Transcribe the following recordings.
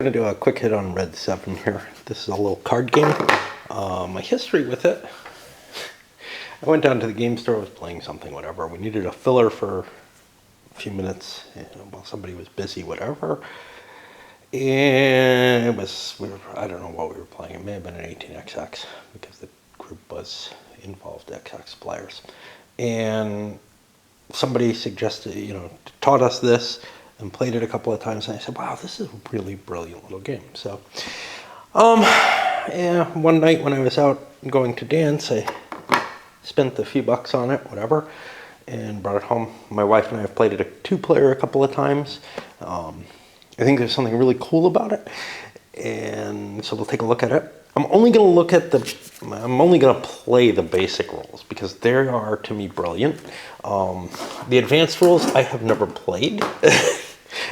I'm going to do a quick hit on Red 7 here. This is a little card game. My history with it, I went down to the game store, I was playing something, whatever. We needed a filler for a few minutes while somebody was busy, whatever. And it was, I don't know what we were playing. It may have been an 18XX because the group was involved, XX players. And somebody suggested, taught us this and played it a couple of times. And I said, wow, this is a really brilliant little game. So, one night when I was out going to dance, I spent a few bucks on it, whatever, and brought it home. My wife and I have played it a two-player a couple of times. I think there's something really cool about it, and so we'll take a look at it. I'm only going to play the basic rules because they are, to me, brilliant. The advanced rules I have never played,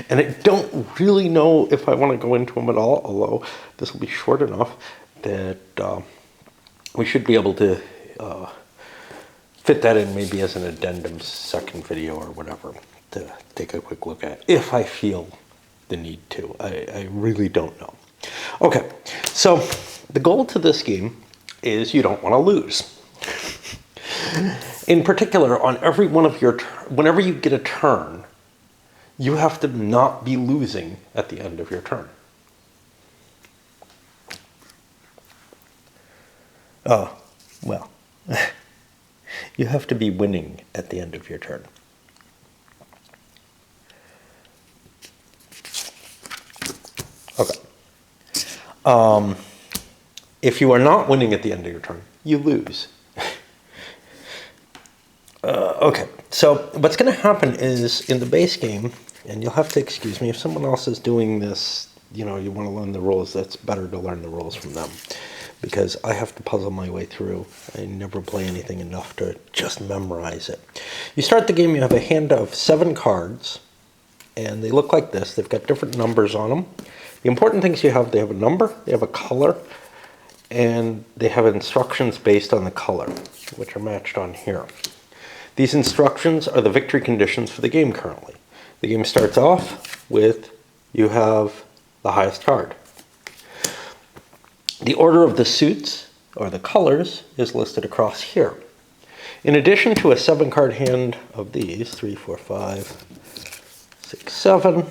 and I don't really know if I want to go into them at all, although this will be short enough that we should be able to fit that in maybe as an addendum second video or whatever to take a quick look at if I feel the need to. I really don't know. Okay, so the goal to this game is you don't want to lose. In particular, on every one of your whenever you get a turn, you have to not be losing at the end of your turn. Well, you have to be winning at the end of your turn. Okay. If you are not winning at the end of your turn, you lose. Okay, so what's going to happen is in the base game, and you'll have to excuse me if someone else is doing this, you want to learn the rules, that's better to learn the rules from them. Because I have to puzzle my way through. I never play anything enough to just memorize it. You start the game, you have a hand of 7 cards, and they look like this. They've got different numbers on them. The important things they have a number, they have a color, and they have instructions based on the color, which are matched on here. These instructions are the victory conditions for the game currently. The game starts off with you have the highest card. The order of the suits, or the colors, is listed across here. In addition to a 7-card hand of these, 3, 4, 5, 6, 7,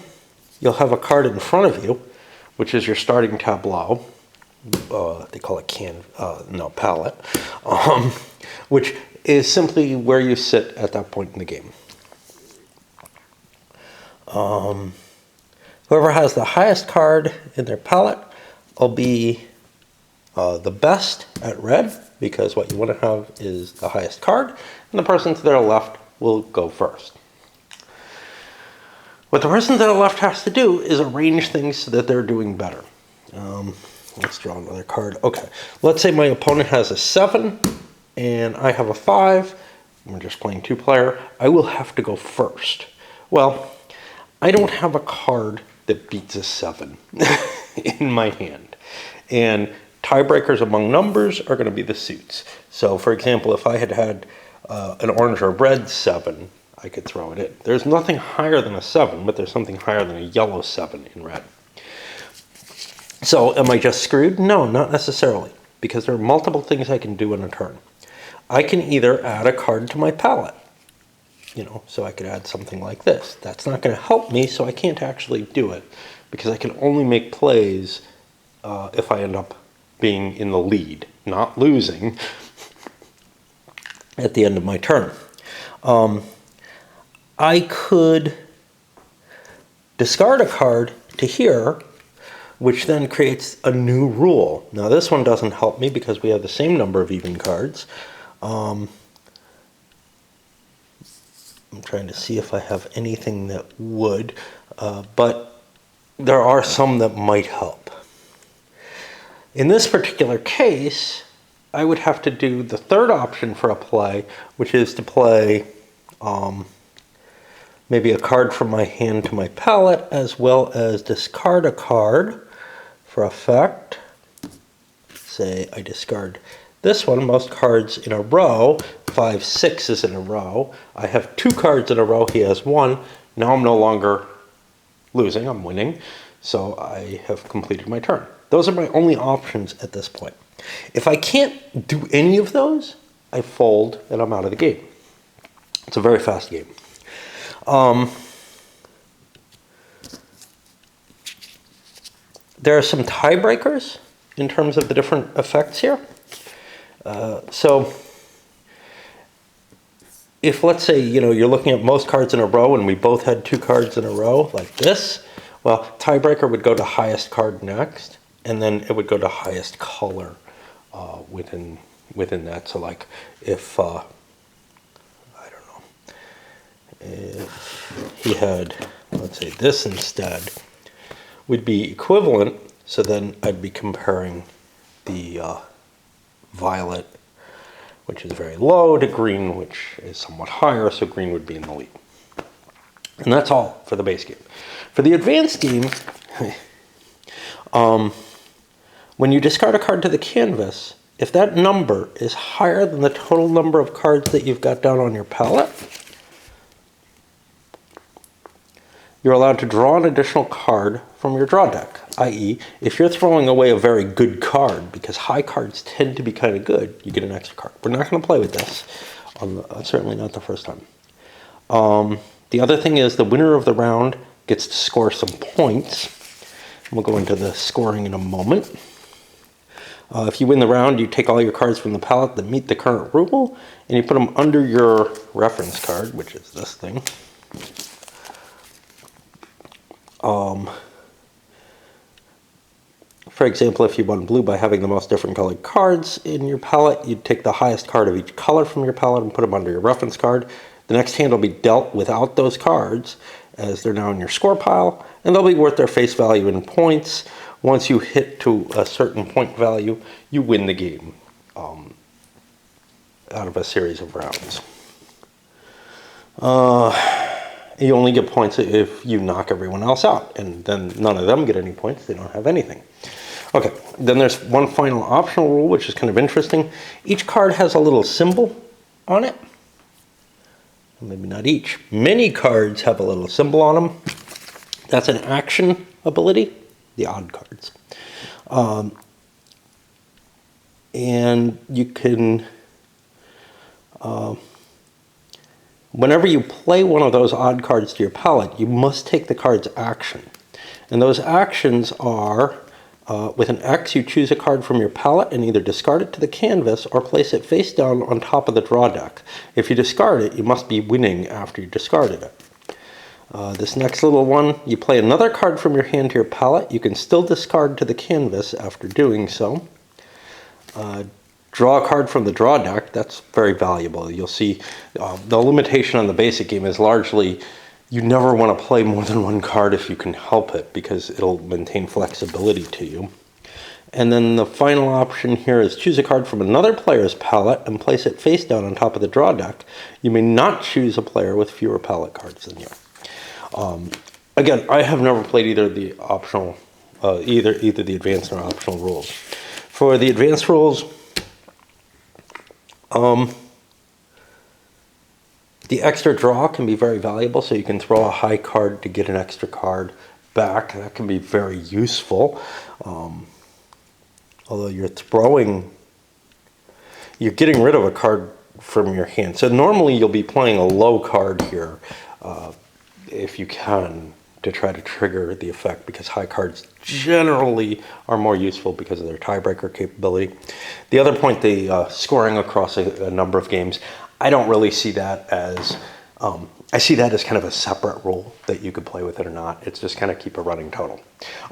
you'll have a card in front of you, which is your starting tableau. They call it palette, which is simply where you sit at that point in the game. Whoever has the highest card in their palette will be the best at red, because what you want to have is the highest card, and the person to their left will go first. What the person to their left has to do is arrange things so that they're doing better. Let's draw another card. Okay, let's say my opponent has a 7 and I have a 5. We're just playing 2-player. I will have to go first. Well, I don't have a card that beats a 7 in my hand. And tiebreakers among numbers are going to be the suits. So, for example, if I had an orange or red 7, I could throw it in. There's nothing higher than a 7, but there's something higher than a yellow 7 in red. So, am I just screwed? No, not necessarily, because there are multiple things I can do in a turn. I can either add a card to my palette, so I could add something like this. That's not going to help me, so I can't actually do it, because I can only make plays if I end up being in the lead, not losing at the end of my turn. I could discard a card to here, which then creates a new rule. Now this one doesn't help me because we have the same number of even cards. I'm trying to see if I have anything that would, but there are some that might help. In this particular case, I would have to do the third option for a play, which is to play maybe a card from my hand to my palette, as well as discard a card for effect. Say I discard this one. Most cards in a row, 5, 6 is in a row. I have 2 cards in a row, he has 1. Now I'm no longer losing, I'm winning. So I have completed my turn. Those are my only options at this point. If I can't do any of those, I fold and I'm out of the game. It's a very fast game. There are some tiebreakers in terms of the different effects here. So if, let's say, you're looking at most cards in a row and we both had 2 cards in a row like this, well, tiebreaker would go to highest card next, and then it would go to highest color within that. So like if, I don't know, if he had, let's say this instead, would be equivalent. So then I'd be comparing the violet, which is very low, to green, which is somewhat higher, so green would be in the lead. And that's all for the base game. For the advanced game, when you discard a card to the canvas, if that number is higher than the total number of cards that you've got down on your palette, you're allowed to draw an additional card from your draw deck, i.e., if you're throwing away a very good card, because high cards tend to be kind of good, you get an extra card. We're not going to play with this, certainly not the first time. The other thing is the winner of the round gets to score some points. We'll go into the scoring in a moment. If you win the round, you take all your cards from the palette that meet the current rule, and you put them under your reference card, which is this thing. For example, if you won blue by having the most different colored cards in your palette, you'd take the highest card of each color from your palette and put them under your reference card. The next hand will be dealt without those cards, as they're now in your score pile, and they'll be worth their face value in points. Once you hit to a certain point value, you win the game out of a series of rounds. You only get points if you knock everyone else out, and then none of them get any points. They don't have anything. Okay, then there's one final optional rule, which is kind of interesting. Each card has a little symbol on it. Maybe not each. Many cards have a little symbol on them. That's an action ability, the odd cards. And you can, whenever you play one of those odd cards to your palette, you must take the card's action. And those actions are, with an X, you choose a card from your palette and either discard it to the canvas or place it face down on top of the draw deck. If you discard it, you must be winning after you discarded it. This next little one, you play another card from your hand to your palette. You can still discard to the canvas after doing so. Draw a card from the draw deck. That's very valuable. You'll see the limitation on the basic game is largely you never want to play more than one card if you can help it, because it'll maintain flexibility to you. And then the final option here is choose a card from another player's palette and place it face down on top of the draw deck. You may not choose a player with fewer palette cards than you. Again, I have never played either the optional, either the advanced or optional rules. For the advanced rules, the extra draw can be very valuable, so you can throw a high card to get an extra card back. That can be very useful. Although you're getting rid of a card from your hand. So normally you'll be playing a low card here, if you can, to try to trigger the effect, because high cards generally are more useful because of their tiebreaker capability. The other point, the scoring across a number of games, I don't really see that as, I see that as kind of a separate rule that you could play with it or not. It's just kind of keep a running total.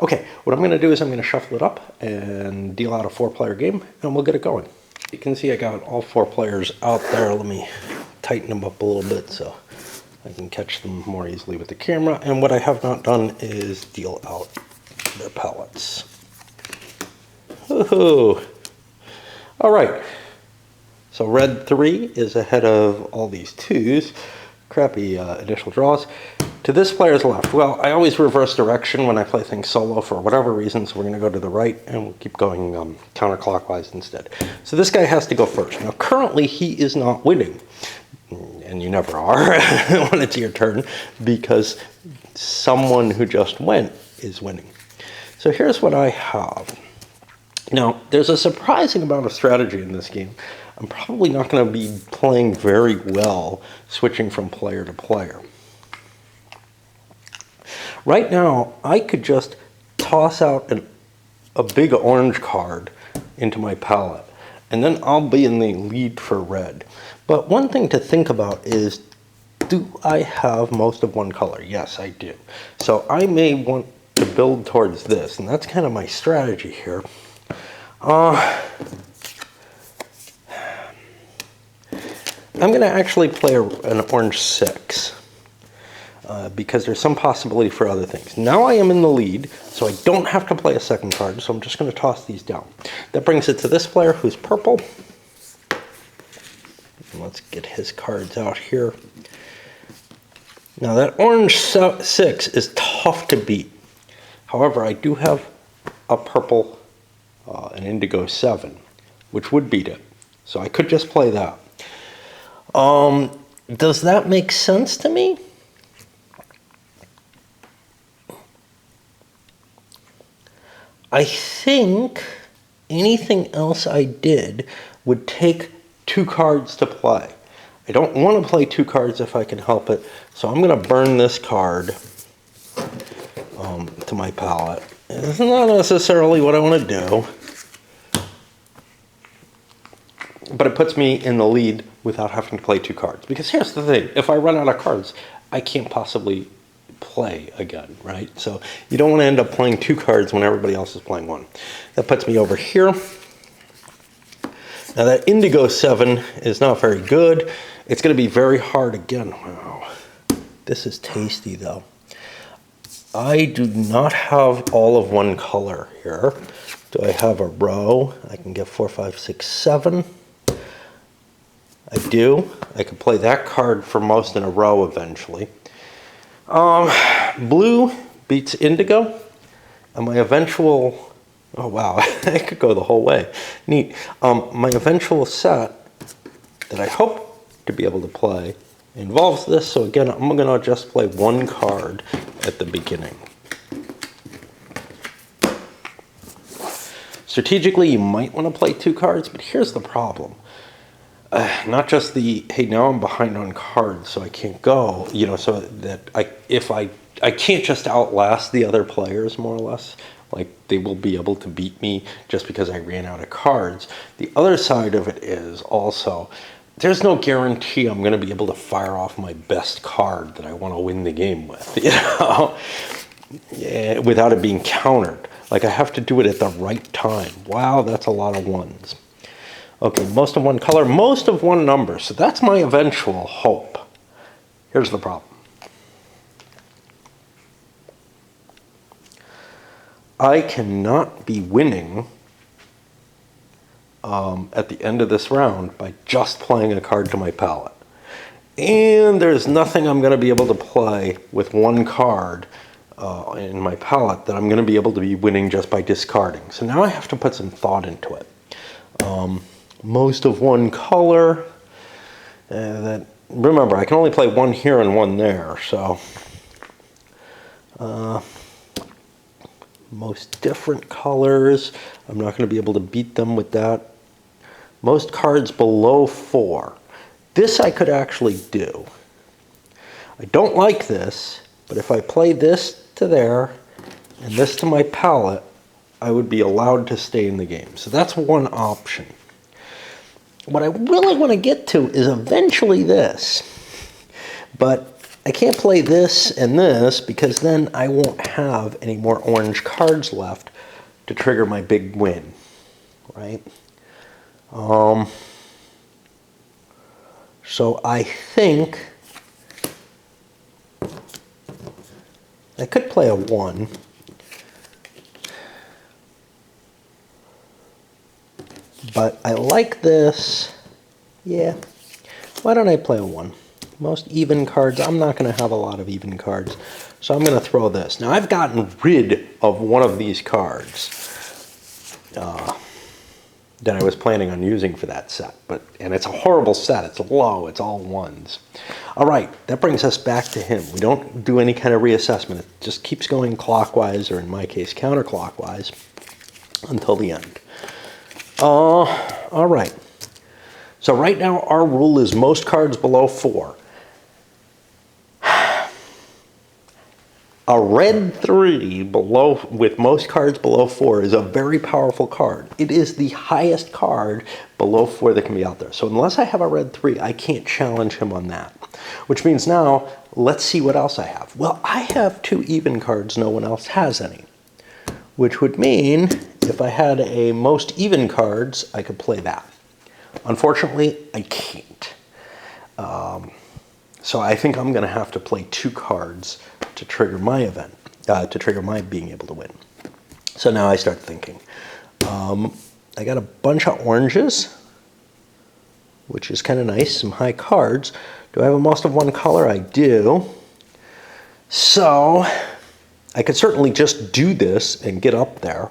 Okay, what I'm going to do is I'm going to shuffle it up and deal out a 4-player game, and we'll get it going. You can see I got all 4 players out there. Let me tighten them up a little bit so I can catch them more easily with the camera. And what I have not done is deal out their palettes. Woohoo! All right. So red 3 is ahead of all these 2s. Crappy initial draws. To this player's left, well, I always reverse direction when I play things solo for whatever reason, so we're going to go to the right, and we'll keep going counterclockwise instead. So this guy has to go first. Now, currently, he is not winning, and you never are when it's your turn, because someone who just went is winning. So here's what I have. Now, there's a surprising amount of strategy in this game. I'm probably not going to be playing very well switching from player to player. Right now, I could just toss out a big orange card into my palette, and then I'll be in the lead for red. But one thing to think about is, do I have most of one color? Yes, I do. So I may want to build towards this, and that's kind of my strategy here. I'm going to actually play an orange 6 because there's some possibility for other things. Now I am in the lead, so I don't have to play a second card, so I'm just going to toss these down. That brings it to this player who's purple. And let's get his cards out here. Now that orange 6 is tough to beat. However, I do have a purple, an indigo 7, which would beat it. So I could just play that. Does that make sense to me? I think anything else I did would take 2 cards to play. I don't want to play 2 cards if I can help it, so I'm going to burn this card to my palette. It's not necessarily what I want to do, but it puts me in the lead without having to play 2 cards. Because here's the thing, if I run out of cards, I can't possibly play again, right? So you don't want to end up playing 2 cards when everybody else is playing 1. That puts me over here. Now that indigo 7 is not very good. It's going to be very hard again. Wow, this is tasty though. I do not have all of one color here. Do I have a row? I can get 4, 5, 6, 7. I do. I could play that card for most in a row eventually. Blue beats indigo. And my eventual... Oh wow, I could go the whole way. Neat. My eventual set that I hope to be able to play involves this. So again, I'm going to just play 1 card at the beginning. Strategically, you might want to play 2 cards, but here's the problem. Not just the, hey, now I'm behind on cards, so I can't go, you know, so that I can't just outlast the other players, more or less. Like, they will be able to beat me just because I ran out of cards. The other side of it is also, there's no guarantee I'm going to be able to fire off my best card that I want to win the game with, you know, yeah, without it being countered. Like, I have to do it at the right time. Wow, that's a lot of 1s. Okay, most of one color, most of one number. So that's my eventual hope. Here's the problem. I cannot be winning at the end of this round by just playing a card to my palette. And there's nothing I'm going to be able to play with 1 card in my palette that I'm going to be able to be winning just by discarding. So now I have to put some thought into it. Most of one color. Remember, I can only play 1 here and 1 there. So most different colors. I'm not going to be able to beat them with that. Most cards below 4. This I could actually do. I don't like this, but if I play this to there and this to my palette, I would be allowed to stay in the game. So that's one option. What I really want to get to is eventually this. But I can't play this and this because then I won't have any more orange cards left to trigger my big win, right? So I think I could play a 1. But I like this. Yeah. Why don't I play a 1? Most even cards. I'm not going to have a lot of even cards. So I'm going to throw this. Now I've gotten rid of one of these cards. that I was planning on using for that set. And it's a horrible set. It's low. It's all ones. All right, that brings us back to him. We don't do any kind of reassessment. It just keeps going clockwise, or in my case, counterclockwise, until the end. All right. So right now, our rule is most cards below 4. A red 3 below, with most cards below 4, is a very powerful card. It is the highest card below 4 that can be out there. So unless I have a red 3, I can't challenge him on that. Which means now, let's see what else I have. Well, I have 2 even cards. No one else has any. Which would mean, if I had a most even cards, I could play that. Unfortunately, I can't. So I think I'm going to have to play 2 cards to trigger my event, to trigger my being able to win. So now I start thinking. I got a bunch of oranges, which is kind of nice, some high cards. Do I have a most of one color? I do. So I could certainly just do this and get up there,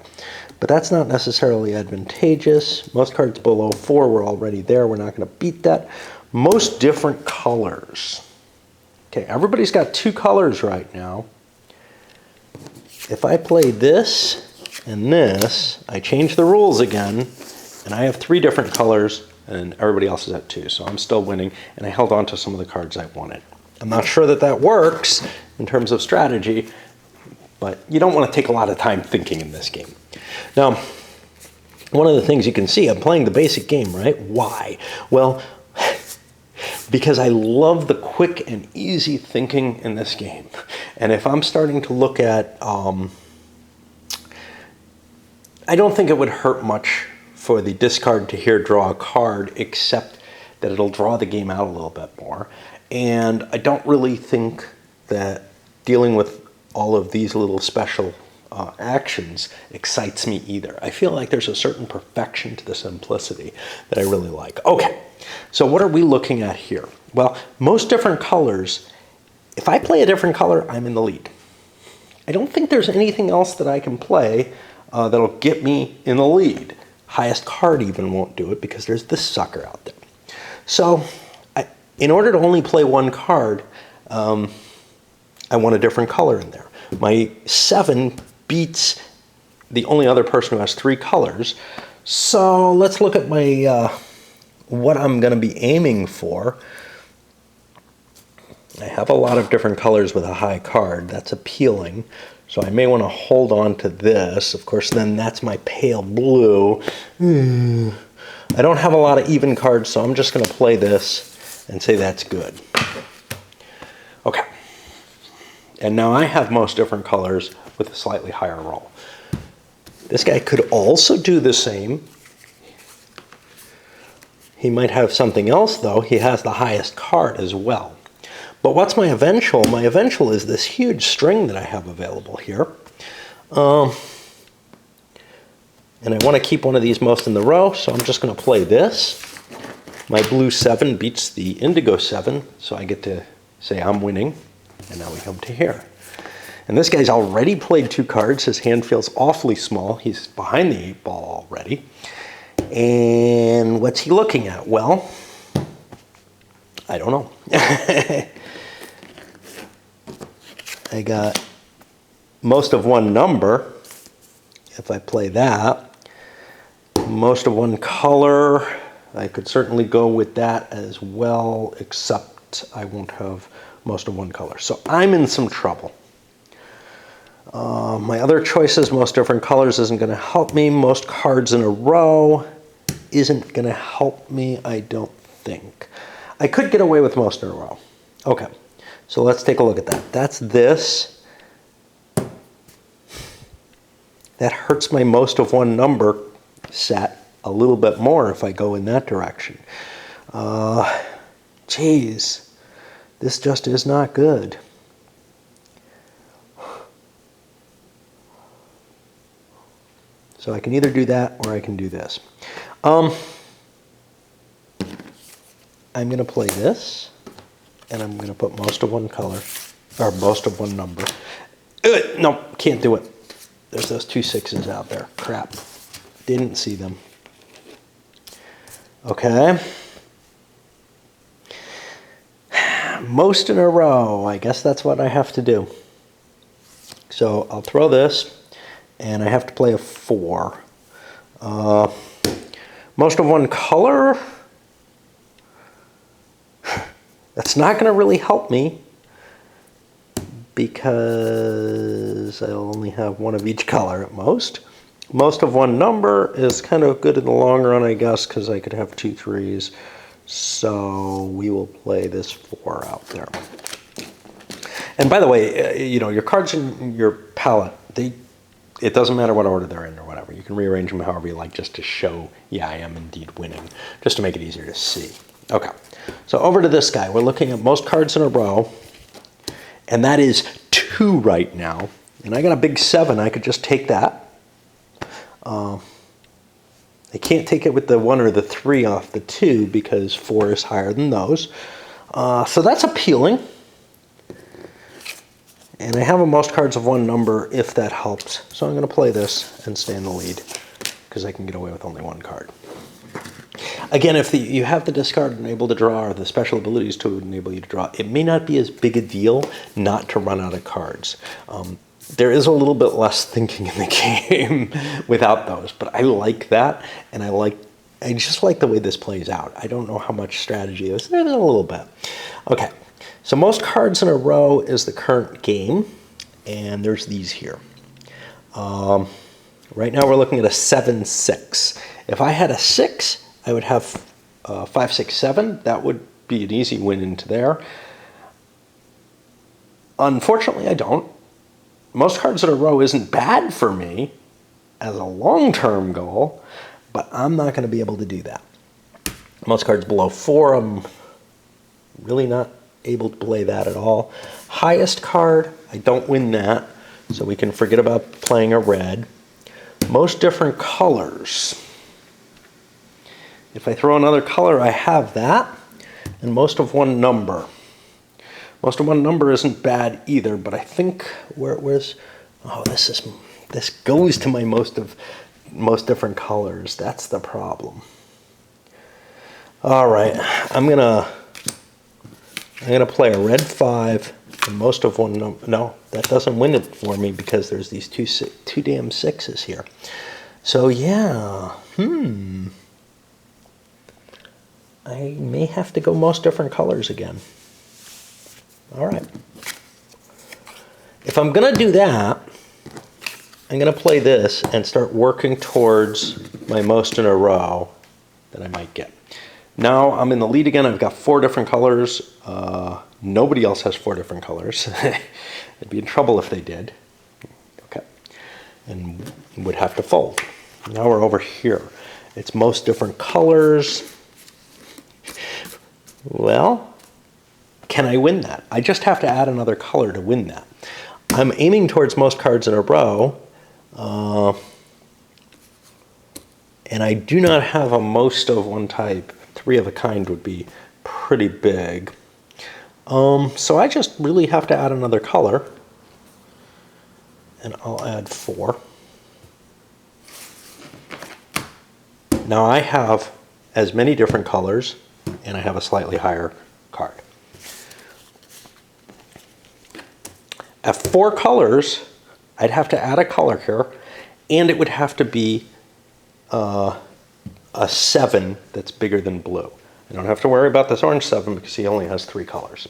but that's not necessarily advantageous. Most cards below 4 were already there. We're not going to beat that. Most different colors. Okay, everybody's got 2 colors right now. If I play this and this, I change the rules again, and I have 3 different colors, and everybody else is at 2. So I'm still winning, and I held on to some of the cards I wanted. I'm not sure that that works in terms of strategy, but you don't want to take a lot of time thinking in this game. Now, one of the things you can see, I'm playing the basic game, right? Why? Well, because I love the quick and easy thinking in this game. And if I'm starting to look at, I don't think it would hurt much for the discard to here draw a card, except that it'll draw the game out a little bit more. And I don't really think that dealing with all of these little special actions excites me either. I feel like there's a certain perfection to the simplicity that I really like. Okay, so what are we looking at here? Well, most different colors, if I play a different color, I'm in the lead. I don't think there's anything else that I can play that'll get me in the lead. Highest card even won't do it because there's this sucker out there. So in order to only play 1 card, I want a different color in there. My 7 beats the only other person who has 3 colors. So let's look at my what I'm going to be aiming for. I have a lot of different colors with a high card. That's appealing. So I may want to hold on to this. Of course, then that's my pale blue. I don't have a lot of even cards, so I'm just going to play this and say that's good. Okay. And now I have most different colors with a slightly higher roll. This guy could also do the same. He might have something else, though. He has the highest card as well. But what's my eventual? My eventual is this huge string that I have available here. And I want to keep one of these most in the row, so I'm just going to play this. My blue 7 beats the indigo 7, so I get to say I'm winning. And now we come to here. And this guy's already played 2 cards. His hand feels awfully small. He's behind the 8 ball already. And what's he looking at? Well, I don't know. I got most of one number. If I play that, most of one color, I could certainly go with that as well, except I won't have most of one color. So I'm in some trouble. My other choices, most different colors, isn't going to help me. Most cards in a row isn't going to help me, I don't think. I could get away with most in a row. Okay, so let's take a look at that. That's this. That hurts my most of one number set a little bit more if I go in that direction. Geez, this just is not good. So I can either do that or I can do this. I'm going to play this, and I'm going to put most of one color, or most of one number. No, can't do it. There's those 2 6s out there. Crap. Didn't see them. Okay. Most in a row. I guess that's what I have to do. So I'll throw this, and I have to play a 4. Most of one color. That's not going to really help me because I'll only have one of each color at most. Most of one number is kind of good in the long run, I guess, because I could have 2 3s. So we will play this 4 out there. And by the way, you know, your cards in your palette, it doesn't matter what order they're in or whatever. You can rearrange them however you like just to show, yeah, I am indeed winning, just to make it easier to see. Okay, so over to this guy. We're looking at most cards in a row, and that is 2 right now. And I got a big 7. I could just take that. I can't take it with the 1 or the 3 off the 2 because 4 is higher than those. So that's appealing. And I have a most cards of one number if that helps. So I'm going to play this and stay in the lead because I can get away with only 1 card. Again, if you have the discard enable to draw or the special abilities to enable you to draw, it may not be as big a deal not to run out of cards. There is a little bit less thinking in the game without those, but I like that, and I just like the way this plays out. I don't know how much strategy is there, a little bit. Okay, so most cards in a row is the current game, and there's these here. Right now we're looking at a 7-6. If I had a 6, I would have 5, 6, 7. That would be an easy win into there. Unfortunately, I don't. Most cards in a row isn't bad for me as a long-term goal, but I'm not going to be able to do that. Most cards below 4, I'm really not able to play that at all. Highest card, I don't win that, so we can forget about playing a red. Most different colors. If I throw another color, I have that, and most of one number. Most of one number isn't bad either, but I think where's this goes to my most different colors. That's the problem. All right, I'm gonna play a red 5 and most of one number. No, that doesn't win it for me because there's these two damn 6s here. So yeah, I may have to go most different colors again. All right. If I'm going to do that, I'm going to play this and start working towards my most in a row that I might get. Now I'm in the lead again. I've got 4 different colors. Nobody else has 4 different colors. I'd be in trouble if they did. Okay. And would have to fold. Now we're over here. It's most different colors. Well, can I win that? I just have to add another color to win that. I'm aiming towards most cards in a row, and I do not have a most of one type. 3 of a kind would be pretty big. So I just really have to add another color, and I'll add 4. Now I have as many different colors, and I have a slightly higher card. At 4 colors, I'd have to add a color here, and it would have to be a 7 that's bigger than blue. I don't have to worry about this orange 7 because he only has 3 colors.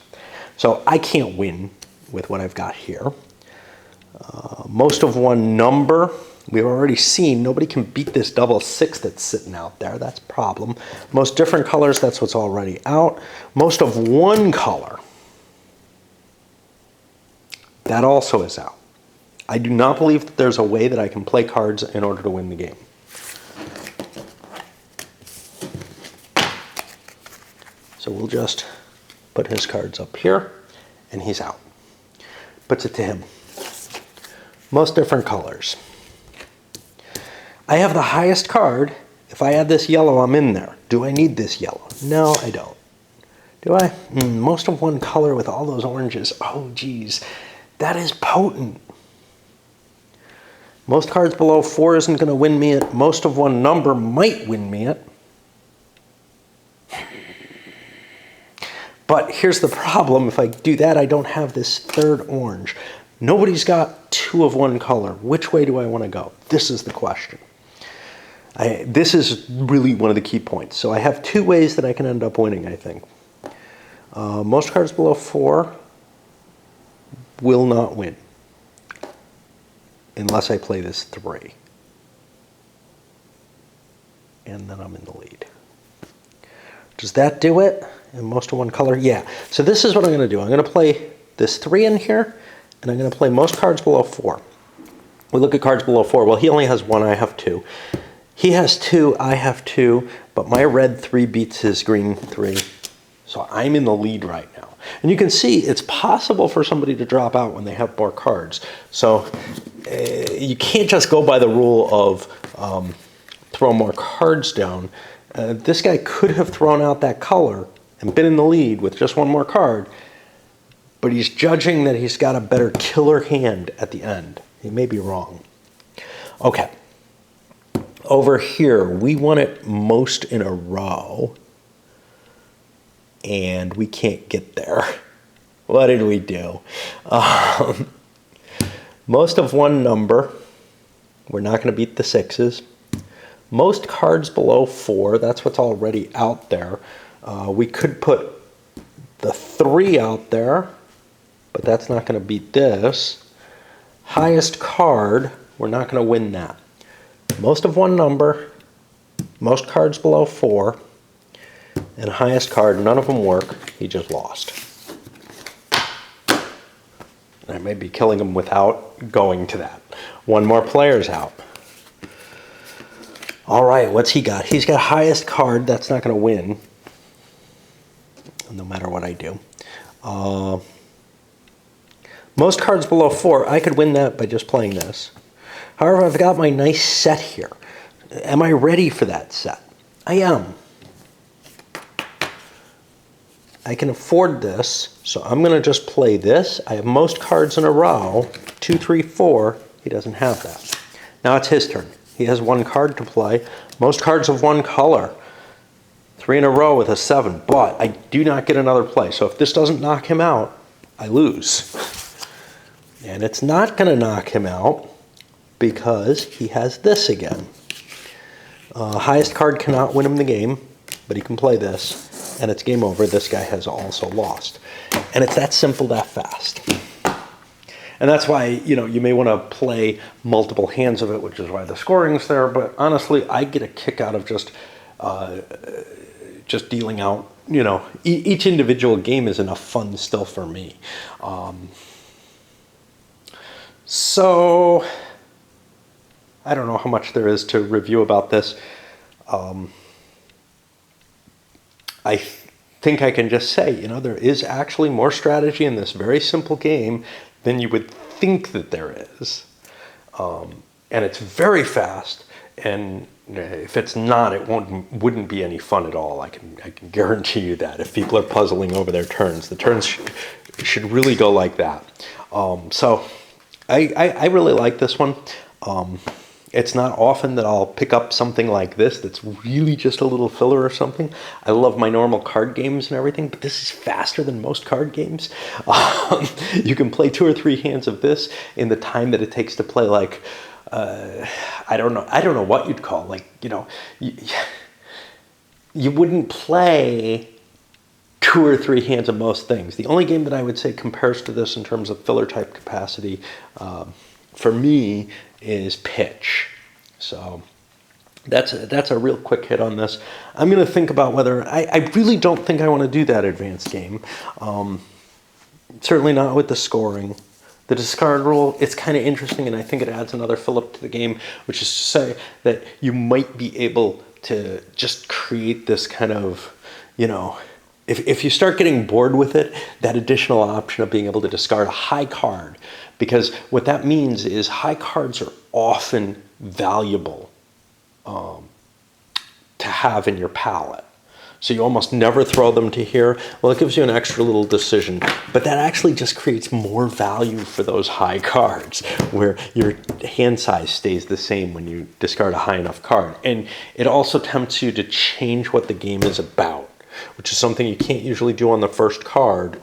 So I can't win with what I've got here. Most of one number, we've already seen, nobody can beat this double 6 that's sitting out there. That's a problem. Most different colors, that's what's already out. Most of one color, that also is out. I do not believe that there's a way that I can play cards in order to win the game. So we'll just put his cards up here, and he's out. Puts it to him. Most different colors. I have the highest card. If I add this yellow, I'm in there. Do I need this yellow? No, I don't. Do I? Most of one color with all those oranges. Oh, geez. That is potent. Most cards below 4 isn't going to win me it. Most of one number might win me it. But here's the problem. If I do that, I don't have this third orange. Nobody's got two of one color. Which way do I want to go? This is the question. This is really one of the key points. So I have two ways that I can end up winning, I think. Most cards below 4 will not win unless I play this 3. And then I'm in the lead. Does that do it? In most of one color? Yeah. So this is what I'm going to do. I'm going to play this 3 in here, and I'm going to play most cards below 4. We look at cards below 4. Well, he only has 1, I have 2. He has 2, I have 2, but my red 3 beats his green 3. So I'm in the lead right now. And you can see it's possible for somebody to drop out when they have more cards. So you can't just go by the rule of throw more cards down. This guy could have thrown out that color and been in the lead with just one more card, but he's judging that he's got a better killer hand at the end. He may be wrong. Okay. Over here, we want it most in a row, and we can't get there. What did we do? Most of one number, we're not going to beat the 6s. Most cards below 4, that's what's already out there. We could put the 3 out there, but that's not going to beat this. Highest card, we're not going to win that. Most of one number, most cards below 4, and highest card, none of them work. He just lost. I may be killing him without going to that. One more player's out. All right, what's he got? He's got highest card. That's not going to win, no matter what I do. Most cards below 4, I could win that by just playing this. However, I've got my nice set here. Am I ready for that set? I am. I can afford this, so I'm going to just play this. I have most cards in a row, 2, 3, 4. He doesn't have that. Now it's his turn. He has one card to play. Most cards of one color. 3 in a row with a 7, but I do not get another play. So if this doesn't knock him out, I lose. And it's not going to knock him out because he has this again. Highest card cannot win him the game, but he can play this, and it's game over. This guy has also lost. And it's that simple, that fast. And that's why, you may want to play multiple hands of it, which is why the scoring's there. But honestly, I get a kick out of just dealing out, each individual game is enough fun still for me. So I don't know how much there is to review about this. I think I can just say, there is actually more strategy in this very simple game than you would think that there is. And it's very fast, and if it's not, it wouldn't be any fun at all. I can guarantee you that. If people are puzzling over their turns, the turns should really go like that. So I really like this one. It's not often that I'll pick up something like this that's really just a little filler or something. I love my normal card games and everything, but this is faster than most card games. You can play 2 or 3 hands of this in the time that it takes to play, like, I don't know what you'd call, like, you wouldn't play 2 or 3 hands of most things. The only game that I would say compares to this in terms of filler type capacity, for me, is Pitch. So that's a real quick hit on this. I'm going to think about whether I really don't think I want to do that advanced game. Certainly not with the scoring. The discard rule, it's kind of interesting, and I think it adds another fillip to the game, which is to say that you might be able to just create this kind of, if you start getting bored with it, that additional option of being able to discard a high card, because what that means is high cards are often valuable to have in your palette. So you almost never throw them to here. Well, it gives you an extra little decision, but that actually just creates more value for those high cards, where your hand size stays the same when you discard a high enough card. And it also tempts you to change what the game is about. which is something you can't usually do on the first card.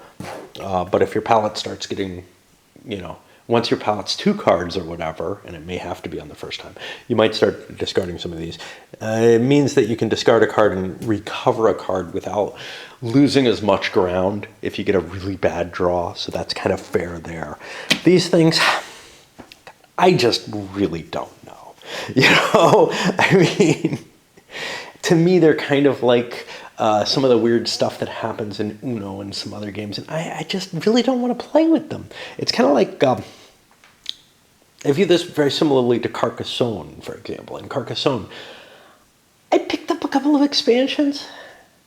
But if your palette starts getting, once your palette's 2 cards or whatever, and it may have to be on the first time, you might start discarding some of these. It means that you can discard a card and recover a card without losing as much ground if you get a really bad draw, so that's kind of fair there. These things, I just really don't know. I mean, to me, they're kind of like some of the weird stuff that happens in Uno and some other games, and I just really don't want to play with them. It's kind of like, I view this very similarly to Carcassonne, for example. In Carcassonne, I picked up a couple of expansions,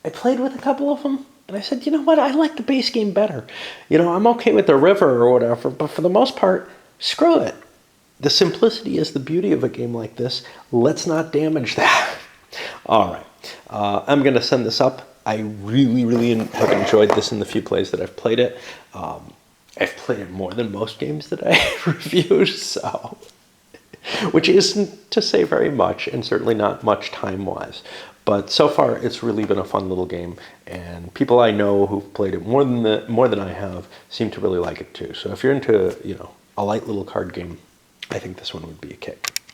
I played with a couple of them, and I said, you know what, I like the base game better. I'm okay with the river or whatever, but for the most part, screw it. The simplicity is the beauty of a game like this. Let's not damage that. All right. I'm going to send this up. I really, really have enjoyed this in the few plays that I've played it. I've played it more than most games that I review, so, which isn't to say very much, and certainly not much time-wise. But so far, it's really been a fun little game, and people I know who've played it more than I have seem to really like it too. So if you're into, a light little card game, I think this one would be a kick.